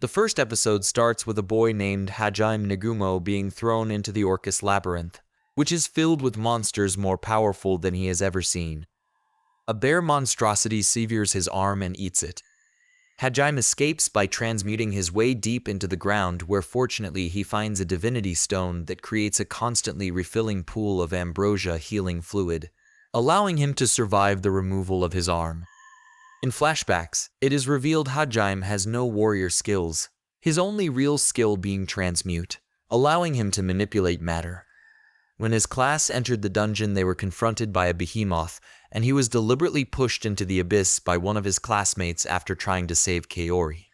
The first episode starts with a boy named Hajime Nagumo being thrown into the Orcus labyrinth, which is filled with monsters more powerful than he has ever seen. A bear monstrosity severs his arm and eats it. Hajime escapes by transmuting his way deep into the ground, where fortunately he finds a divinity stone that creates a constantly refilling pool of ambrosia healing fluid, allowing him to survive the removal of his arm. In flashbacks, it is revealed Hajime has no warrior skills, his only real skill being transmute, allowing him to manipulate matter. When his class entered the dungeon, they were confronted by a behemoth, and he was deliberately pushed into the abyss by one of his classmates after trying to save Kaori.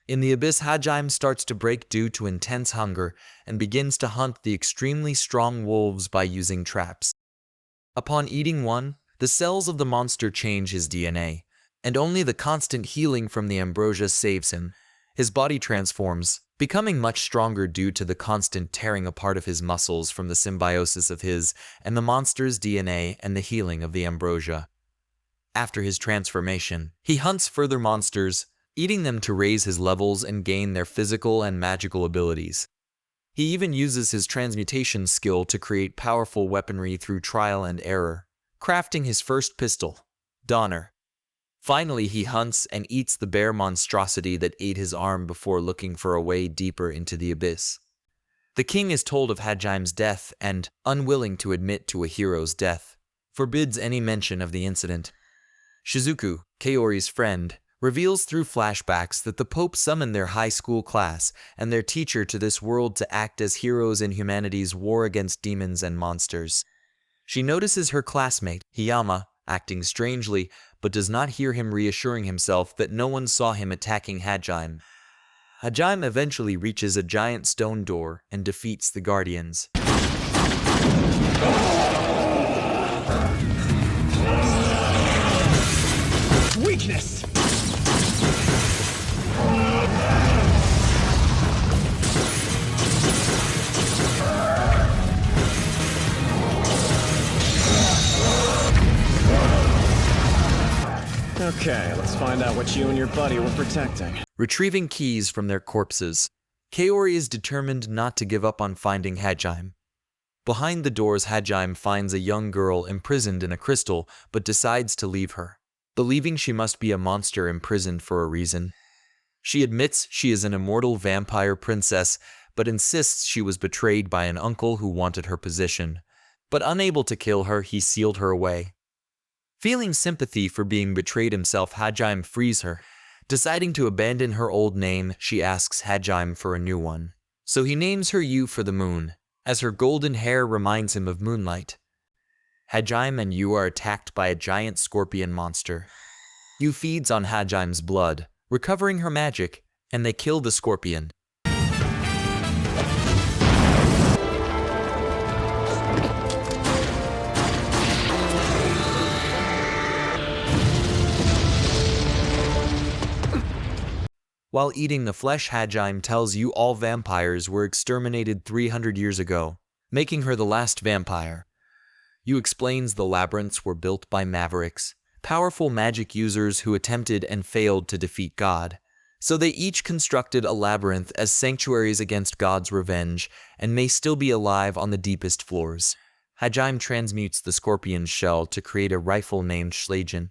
In the abyss, Hajime starts to break due to intense hunger and begins to hunt the extremely strong wolves by using traps. Upon eating one, the cells of the monster change his DNA, and only the constant healing from the ambrosia saves him. His body transforms, becoming much stronger due to the constant tearing apart of his muscles from the symbiosis of his and the monster's DNA and the healing of the ambrosia. After his transformation, he hunts further monsters, eating them to raise his levels and gain their physical and magical abilities. He even uses his transmutation skill to create powerful weaponry through trial and error, crafting his first pistol, Donner. Finally, he hunts and eats the bear monstrosity that ate his arm before looking for a way deeper into the abyss. The king is told of Hajime's death and, unwilling to admit to a hero's death, forbids any mention of the incident. Shizuku, Kaori's friend, reveals through flashbacks that the Pope summoned their high school class and their teacher to this world to act as heroes in humanity's war against demons and monsters. She notices her classmate, Hiyama, acting strangely, but does not hear him reassuring himself that no one saw him attacking Hajime. Hajime eventually reaches a giant stone door and defeats the guardians. Weakness! Okay, let's find out what you and your buddy were protecting. Retrieving keys from their corpses, Kaori is determined not to give up on finding Hajime. Behind the doors, Hajime finds a young girl imprisoned in a crystal, but decides to leave her, believing she must be a monster imprisoned for a reason. She admits she is an immortal vampire princess, but insists she was betrayed by an uncle who wanted her position. But unable to kill her, he sealed her away. Feeling sympathy for being betrayed himself, Hajime frees her. Deciding to abandon her old name, she asks Hajime for a new one. So he names her Yu for the moon, as her golden hair reminds him of moonlight. Hajime and Yu are attacked by a giant scorpion monster. Yu feeds on Hajime's blood, recovering her magic, and they kill the scorpion. While eating the flesh, Hajime tells Yu all vampires were exterminated 300 years ago, making her the last vampire. Yu explains the labyrinths were built by mavericks, powerful magic users who attempted and failed to defeat God. So they each constructed a labyrinth as sanctuaries against God's revenge and may still be alive on the deepest floors. Hajime transmutes the scorpion's shell to create a rifle named Schlagen.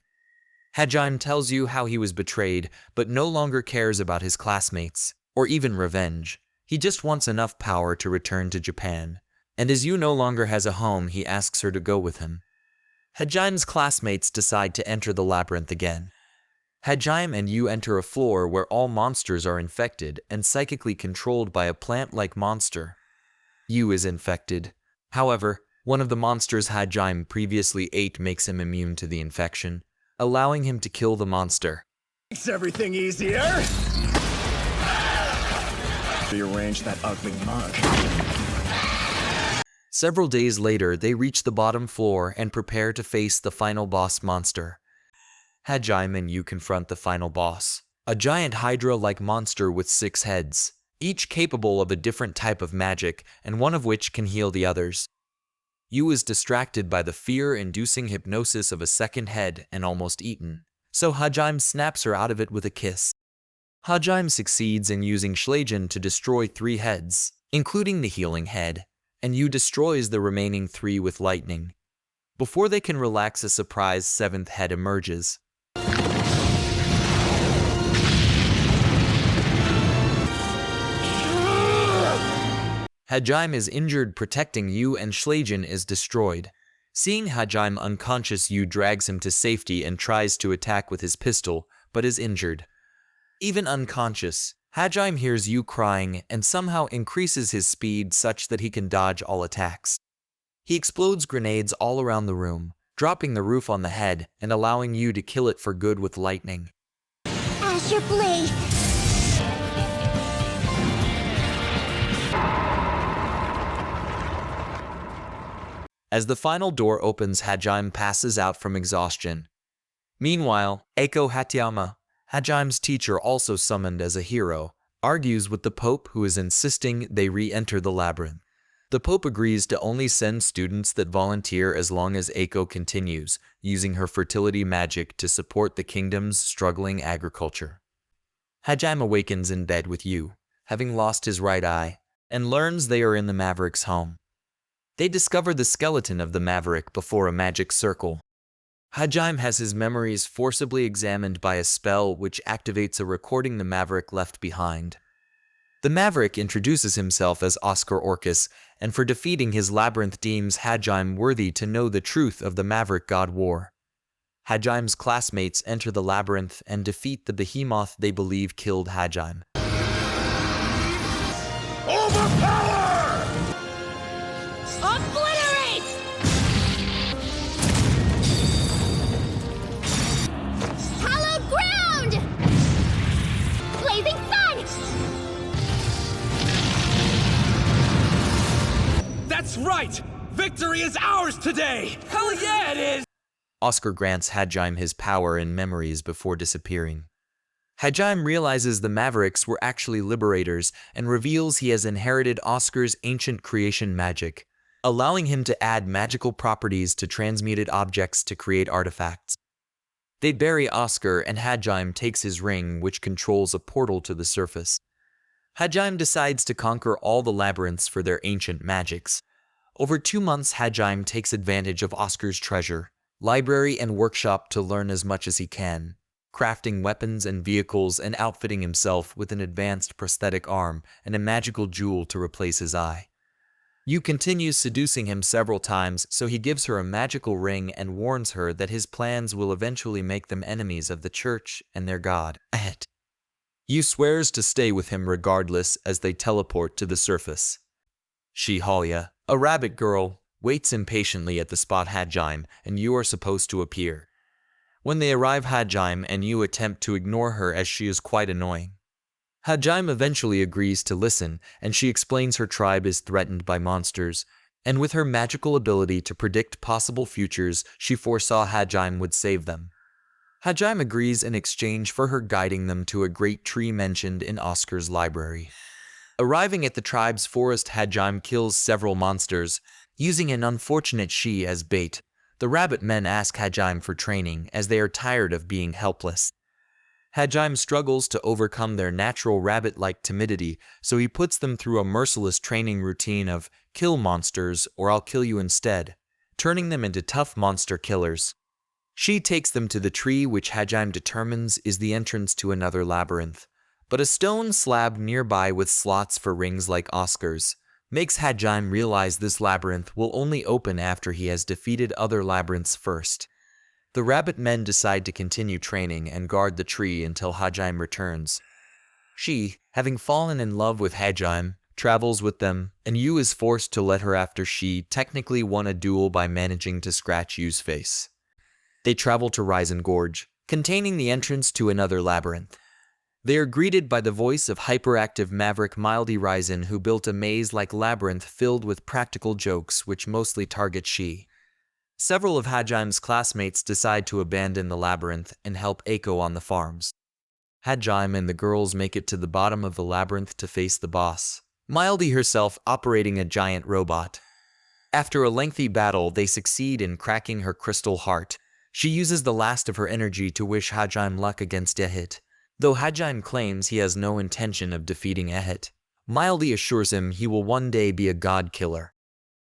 Hajime tells Yu how he was betrayed, but no longer cares about his classmates, or even revenge. He just wants enough power to return to Japan. And as Yu no longer has a home, he asks her to go with him. Hajime's classmates decide to enter the labyrinth again. Hajime and Yu enter a floor where all monsters are infected and psychically controlled by a plant-like monster. Yu is infected. However, one of the monsters Hajime previously ate makes him immune to the infection, allowing him to kill the monster. Makes everything easier! Rearrange that ugly mug. Several days later, they reach the bottom floor and prepare to face the final boss monster. Hajime and Yu confront the final boss, a giant hydra-like monster with 6 heads, each capable of a different type of magic, and one of which can heal the others. Yu is distracted by the fear-inducing hypnosis of a second head and almost eaten, so Hajime snaps her out of it with a kiss. Hajime succeeds in using Schlagen to destroy 3 heads, including the healing head, and Yu destroys the remaining 3 with lightning. Before they can relax, a surprise 7th head emerges. Hajime is injured protecting Yu, and Schlagen is destroyed. Seeing Hajime unconscious, Yu drags him to safety and tries to attack with his pistol, but is injured. Even unconscious, Hajime hears Yu crying and somehow increases his speed such that he can dodge all attacks. He explodes grenades all around the room, dropping the roof on the head and allowing Yu to kill it for good with lightning. Azure Blade! As the final door opens, Hajime passes out from exhaustion. Meanwhile, Eiko Hatayama, Hajime's teacher also summoned as a hero, argues with the Pope, who is insisting they re-enter the labyrinth. The Pope agrees to only send students that volunteer as long as Eiko continues, using her fertility magic to support the kingdom's struggling agriculture. Hajime awakens in bed with Yu, having lost his right eye, and learns they are in the Maverick's home. They discover the skeleton of the Maverick before a magic circle. Hajime has his memories forcibly examined by a spell which activates a recording the Maverick left behind. The Maverick introduces himself as Oscar Orcus, and for defeating his labyrinth deems Hajime worthy to know the truth of the Maverick God War. Hajime's classmates enter the labyrinth and defeat the behemoth they believe killed Hajime. Overpower! Obliterate! Hallowed ground! Blazing sun! That's right! Victory is ours today! Hell yeah, it is! Oscar grants Hajime his power and memories before disappearing. Hajime realizes the Mavericks were actually liberators and reveals he has inherited Oscar's ancient creation magic, allowing him to add magical properties to transmuted objects to create artifacts. They bury Oscar, and Hajime takes his ring, which controls a portal to the surface. Hajime decides to conquer all the labyrinths for their ancient magics. Over 2 months, Hajime takes advantage of Oscar's treasure, library, and workshop to learn as much as he can, crafting weapons and vehicles and outfitting himself with an advanced prosthetic arm and a magical jewel to replace his eye. Yu continues seducing him several times, so he gives her a magical ring and warns her that his plans will eventually make them enemies of the church and their god. Yu swears to stay with him regardless as they teleport to the surface. Shihalia, a rabbit girl, waits impatiently at the spot Hajime and Yu are supposed to appear. When they arrive, Hajime and Yu attempt to ignore her as she is quite annoying. Hajime eventually agrees to listen, and she explains her tribe is threatened by monsters, and with her magical ability to predict possible futures, she foresaw Hajime would save them. Hajime agrees in exchange for her guiding them to a great tree mentioned in Oscar's library. Arriving at the tribe's forest, Hajime kills several monsters, using an unfortunate she as bait. The rabbit men ask Hajime for training as they are tired of being helpless. Hajime struggles to overcome their natural rabbit-like timidity, so he puts them through a merciless training routine of kill monsters or I'll kill you instead, turning them into tough monster killers. She takes them to the tree, which Hajime determines is the entrance to another labyrinth, but a stone slab nearby with slots for rings like Oscar's makes Hajime realize this labyrinth will only open after he has defeated other labyrinths first. The rabbit men decide to continue training and guard the tree until Hajime returns. She, having fallen in love with Hajime, travels with them, and Yu is forced to let her after she technically won a duel by managing to scratch Yu's face. They travel to Risen Gorge, containing the entrance to another labyrinth. They are greeted by the voice of hyperactive maverick Mildy Risen, who built a maze-like labyrinth filled with practical jokes which mostly target she. Several of Hajime's classmates decide to abandon the labyrinth and help Eiko on the farms. Hajime and the girls make it to the bottom of the labyrinth to face the boss, Mildy herself operating a giant robot. After a lengthy battle, they succeed in cracking her crystal heart. She uses the last of her energy to wish Hajime luck against a hit. Though Hajime claims he has no intention of defeating Ehit, mildly assures him he will one day be a god killer.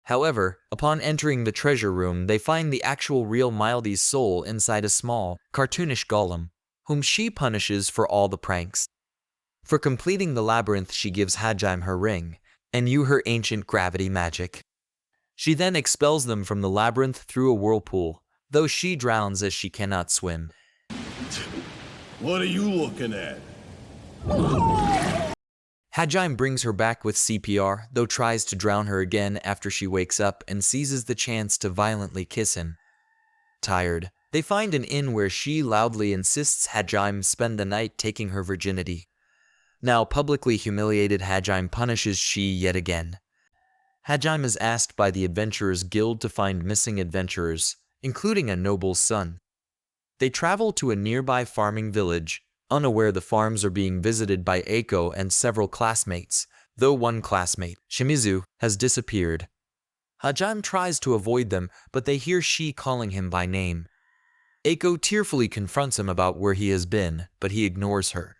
However, upon entering the treasure room, they find the actual real Mildy's soul inside a small, cartoonish golem, whom she punishes for all the pranks. For completing the labyrinth, she gives Hajime her ring, and Yu her ancient gravity magic. She then expels them from the labyrinth through a whirlpool, though she drowns as she cannot swim. What are you looking at? Hajime brings her back with CPR, though tries to drown her again after she wakes up and seizes the chance to violently kiss him. Tired, they find an inn where she loudly insists Hajime spend the night taking her virginity. Now publicly humiliated, Hajime punishes she yet again. Hajime is asked by the Adventurers Guild to find missing adventurers, including a noble's son. They travel to a nearby farming village, unaware the farms are being visited by Eiko and several classmates, though one classmate, Shimizu, has disappeared. Hajime tries to avoid them, but they hear she calling him by name. Eiko tearfully confronts him about where he has been, but he ignores her.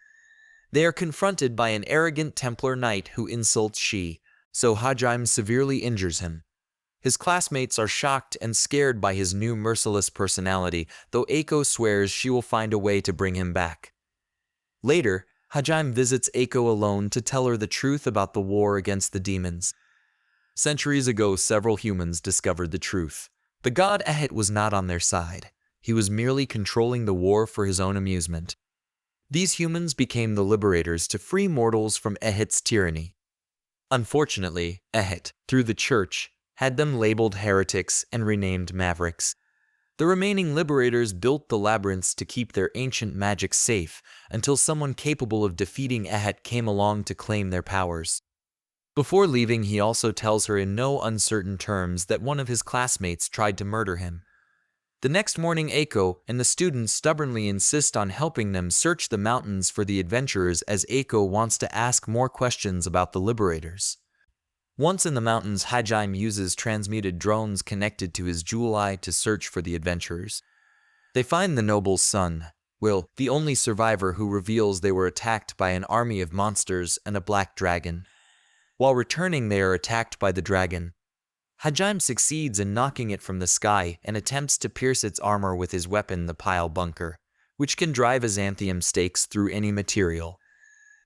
They are confronted by an arrogant Templar knight who insults she, so Hajime severely injures him. His classmates are shocked and scared by his new merciless personality, though Eiko swears she will find a way to bring him back. Later, Hajime visits Eiko alone to tell her the truth about the war against the demons. Centuries ago, several humans discovered the truth. The god Ehit was not on their side. He was merely controlling the war for his own amusement. These humans became the liberators to free mortals from Ehit's tyranny. Unfortunately, Ehit, through the church, had them labeled heretics and renamed mavericks. The remaining liberators built the labyrinths to keep their ancient magic safe until someone capable of defeating Ehit came along to claim their powers. Before leaving, he also tells her in no uncertain terms that one of his classmates tried to murder him. The next morning, Eiko and the students stubbornly insist on helping them search the mountains for the adventurers, as Eiko wants to ask more questions about the liberators. Once in the mountains, Hajime uses transmuted drones connected to his jewel eye to search for the adventurers. They find the noble's son, Will, the only survivor, who reveals they were attacked by an army of monsters and a black dragon. While returning, they are attacked by the dragon. Hajime succeeds in knocking it from the sky and attempts to pierce its armor with his weapon, the pile bunker, which can drive xanthium stakes through any material.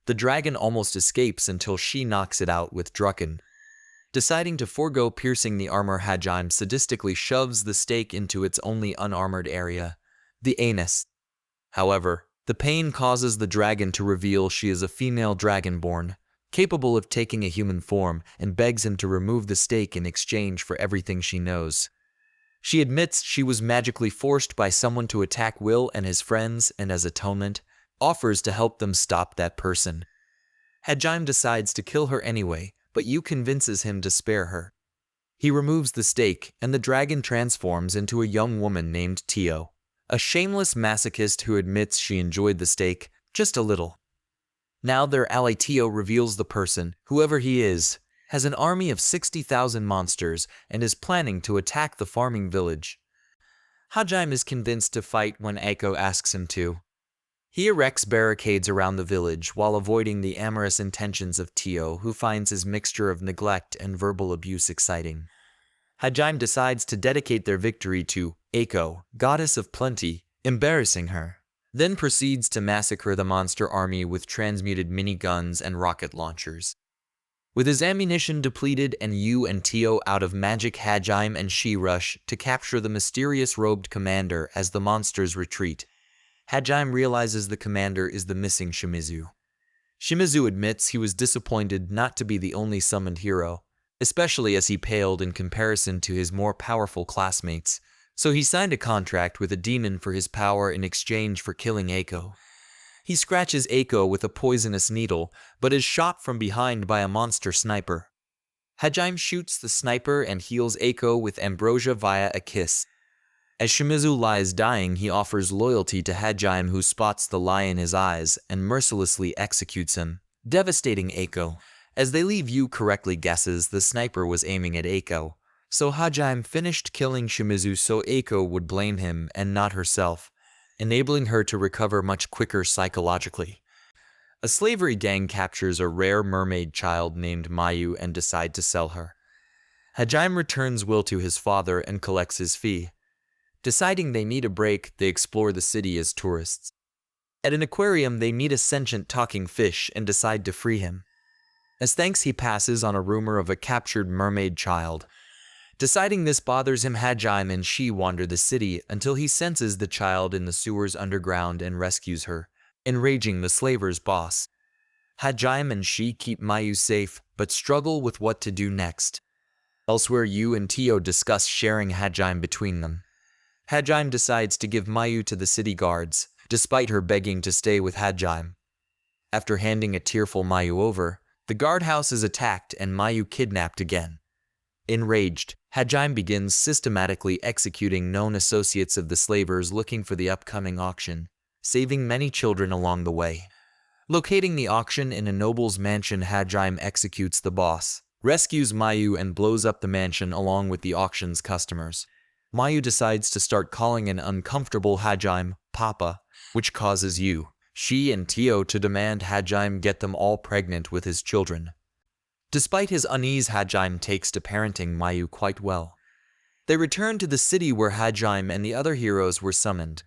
The dragon almost escapes until she knocks it out with Drucken. Deciding to forego piercing the armor, Hajime sadistically shoves the stake into its only unarmored area, the anus. However, the pain causes the dragon to reveal she is a female dragonborn, capable of taking a human form, and begs him to remove the stake in exchange for everything she knows. She admits she was magically forced by someone to attack Will and his friends, and as atonement, offers to help them stop that person. Hajime decides to kill her anyway, but Yu convinces him to spare her. He removes the stake, and the dragon transforms into a young woman named Tio, a shameless masochist who admits she enjoyed the stake just a little. Now their ally Tio reveals the person, whoever he is, has an army of 60,000 monsters and is planning to attack the farming village. Hajime is convinced to fight when Eiko asks him to. He erects barricades around the village while avoiding the amorous intentions of Tio, who finds his mixture of neglect and verbal abuse exciting. Hajime decides to dedicate their victory to Eiko, goddess of plenty, embarrassing her, then proceeds to massacre the monster army with transmuted miniguns and rocket launchers. With his ammunition depleted and Yu and Tio out of magic, Hajime and she rush to capture the mysterious robed commander as the monsters retreat. Hajime realizes the commander is the missing Shimizu. Shimizu admits he was disappointed not to be the only summoned hero, especially as he paled in comparison to his more powerful classmates, so he signed a contract with a demon for his power in exchange for killing Eiko. He scratches Eiko with a poisonous needle, but is shot from behind by a monster sniper. Hajime shoots the sniper and heals Eiko with ambrosia via a kiss. As Shimizu lies dying, he offers loyalty to Hajime, who spots the lie in his eyes and mercilessly executes him, devastating Eiko. As they leave, Yu correctly guesses the sniper was aiming at Eiko, so Hajime finished killing Shimizu so Eiko would blame him and not herself. enabling her to recover much quicker psychologically. A slavery gang captures a rare mermaid child named Mayu and decide to sell her. Hajime returns Will to his father and collects his fee. Deciding they need a break, they explore the city as tourists. At an aquarium, they meet a sentient talking fish and decide to free him. As thanks, he passes on a rumor of a captured mermaid child. Deciding this bothers him, Hajime and she wander the city until he senses the child in the sewers underground and rescues her, enraging the slaver's boss. Hajime and she keep Mayu safe, but struggle with what to do next. Elsewhere, Yu and Tio discuss sharing Hajime between them. Hajime decides to give Mayu to the city guards, despite her begging to stay with Hajime. After handing a tearful Mayu over, the guardhouse is attacked and Mayu kidnapped again. Enraged, Hajime begins systematically executing known associates of the slavers looking for the upcoming auction, saving many children along the way. Locating the auction in a noble's mansion, Hajime executes the boss, rescues Mayu and blows up the mansion along with the auction's customers. Mayu decides to start calling an uncomfortable Hajime Papa, which causes Yu, she and Tio to demand Hajime get them all pregnant with his children. Despite his unease, Hajime takes to parenting Mayu quite well. They return to the city where Hajime and the other heroes were summoned.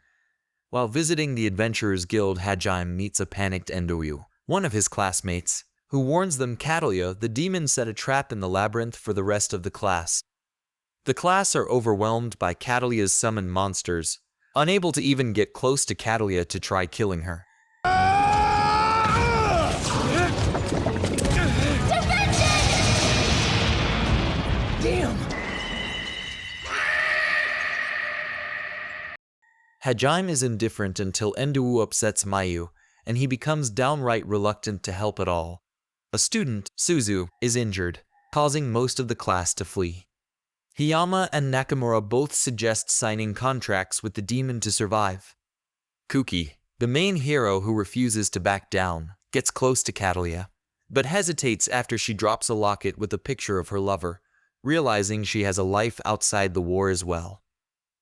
While visiting the Adventurers Guild, Hajime meets a panicked Endoyu, one of his classmates, who warns them Catalia, the demon, set a trap in the labyrinth for the rest of the class. The class are overwhelmed by Catalia's summoned monsters, unable to even get close to Catalia to try killing her. Damn! Hajime is indifferent until Endowu upsets Mayu, and he becomes downright reluctant to help at all. A student, Suzu, is injured, causing most of the class to flee. Hiyama and Nakamura both suggest signing contracts with the demon to survive. Kuki, the main hero who refuses to back down, gets close to Catalia, but hesitates after she drops a locket with a picture of her lover, realizing she has a life outside the war as well.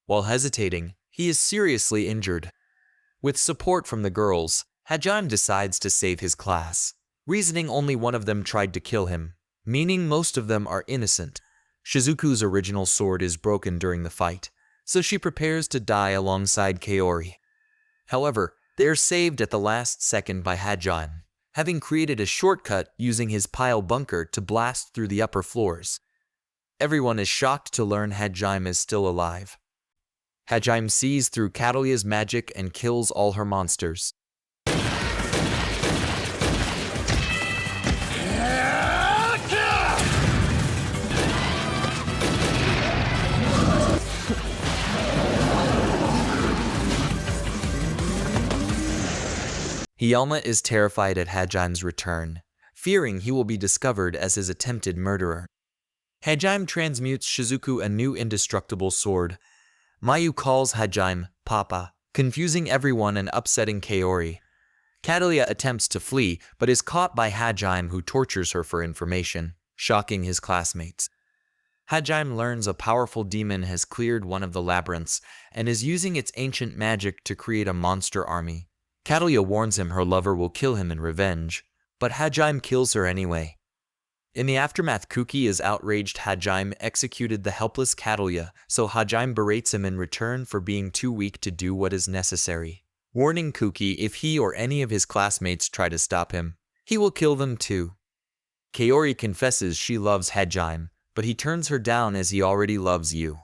While hesitating, he is seriously injured. With support from the girls, Hajime decides to save his class, reasoning only one of them tried to kill him, meaning most of them are innocent. Shizuku's original sword is broken during the fight, so she prepares to die alongside Kaori. However, they are saved at the last second by Hajime, having created a shortcut using his pile bunker to blast through the upper floors. Everyone is shocked to learn Hajime is still alive. Hajime sees through Catalia's magic and kills all her monsters. Hiyama is terrified at Hajime's return, fearing he will be discovered as his attempted murderer. Hajime transmutes Shizuku a new indestructible sword. Mayu calls Hajime Papa, confusing everyone and upsetting Kaori. Catalia attempts to flee, but is caught by Hajime, who tortures her for information, shocking his classmates. Hajime learns a powerful demon has cleared one of the labyrinths and is using its ancient magic to create a monster army. Catalia warns him her lover will kill him in revenge, but Hajime kills her anyway. In the aftermath, Kuki is outraged Hajime executed the helpless Catalia, so Hajime berates him in return for being too weak to do what is necessary, warning Kuki if he or any of his classmates try to stop him, he will kill them too. Kaori confesses she loves Hajime, but he turns her down as he already loves Yu.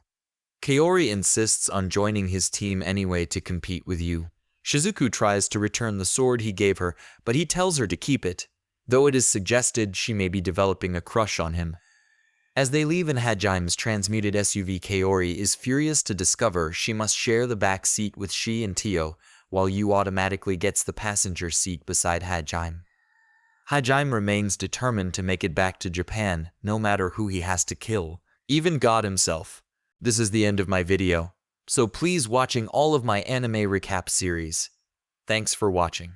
Kaori insists on joining his team anyway to compete with Yu. Shizuku tries to return the sword he gave her, but he tells her to keep it, though it is suggested she may be developing a crush on him. As they leave in Hajime's transmuted SUV, Kaori is furious to discover she must share the back seat with she and Tio, while Yu automatically gets the passenger seat beside Hajime. Hajime remains determined to make it back to Japan, no matter who he has to kill, even God himself. This is the end of my video, so please watching all of my anime recap series. Thanks for watching.